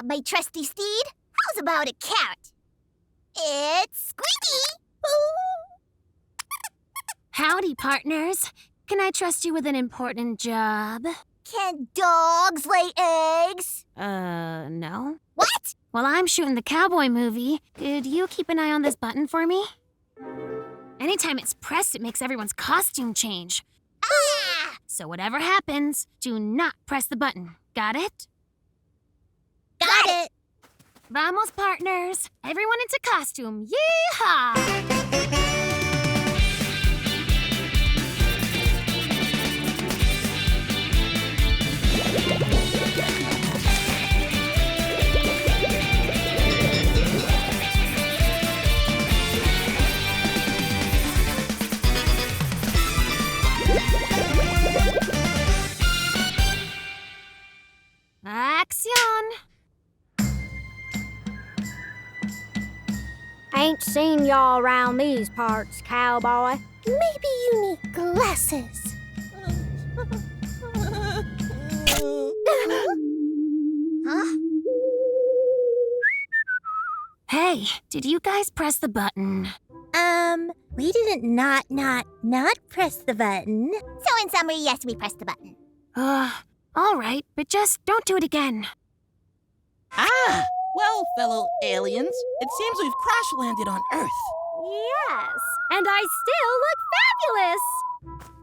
my trusty steed. How's about a carrot? It's Squeaky! Howdy, partners. Can I trust you with an important job? Can dogs lay eggs? No. What? Well, I'm shooting the cowboy movie. Could you keep an eye on this button for me? Anytime it's pressed, it makes everyone's costume change. Ah! So whatever happens, do not press the button. Got it? Got it! Vamos, partners. Everyone into costume. Yeehaw! Action! Ain't seen y'all around these parts, cowboy. Maybe you need glasses. Huh? Hey, did you guys press the button? We didn't not press the button. So in summary, yes, we pressed the button. All right, but just don't do it again. Ah! Well, fellow aliens, it seems we've crash-landed on Earth. Yes, and I still look fabulous.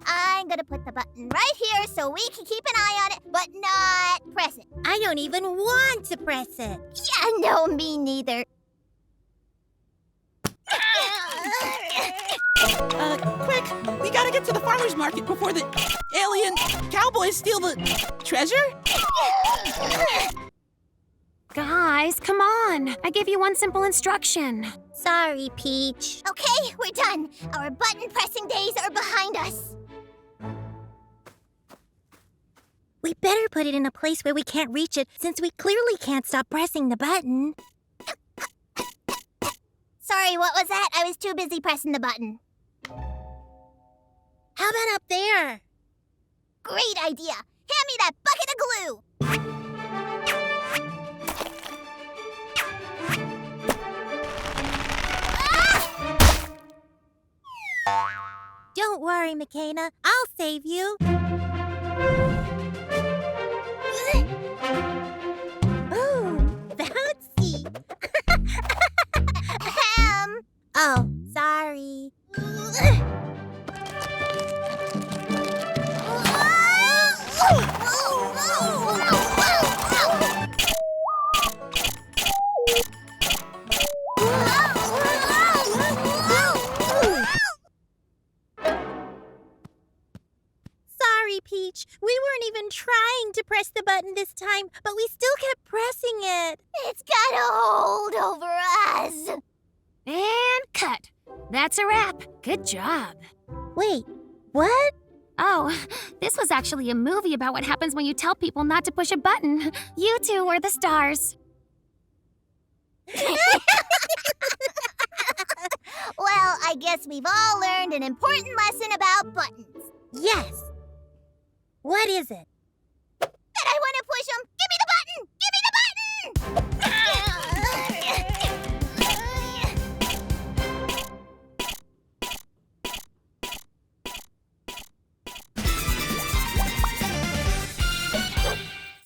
I'm gonna put the button right here so we can keep an eye on it, but not press it. I don't even want to press it. Yeah, no, me neither. Quick! We gotta get to the farmer's market before the alien cowboys steal the treasure? Guys, come on. I gave you one simple instruction. Sorry, Peach. Okay, we're done. Our button pressing days are behind us. We better put it in a place where we can't reach it, since we clearly can't stop pressing the button. Sorry, what was that? I was too busy pressing the button. How about up there? Great idea. Hand me that bucket of glue. Don't worry, Makena. I'll save you. Ooh, bouncy. Oh, sorry. Sorry, Peach. We weren't even trying to press the button this time, but we still kept pressing it. It's got a hold over us. And cut. That's a wrap. Good job. Wait, what? Oh, this was actually a movie about what happens when you tell people not to push a button. You two were the stars. Well, I guess we've all learned an important lesson about buttons. Yes. What is it?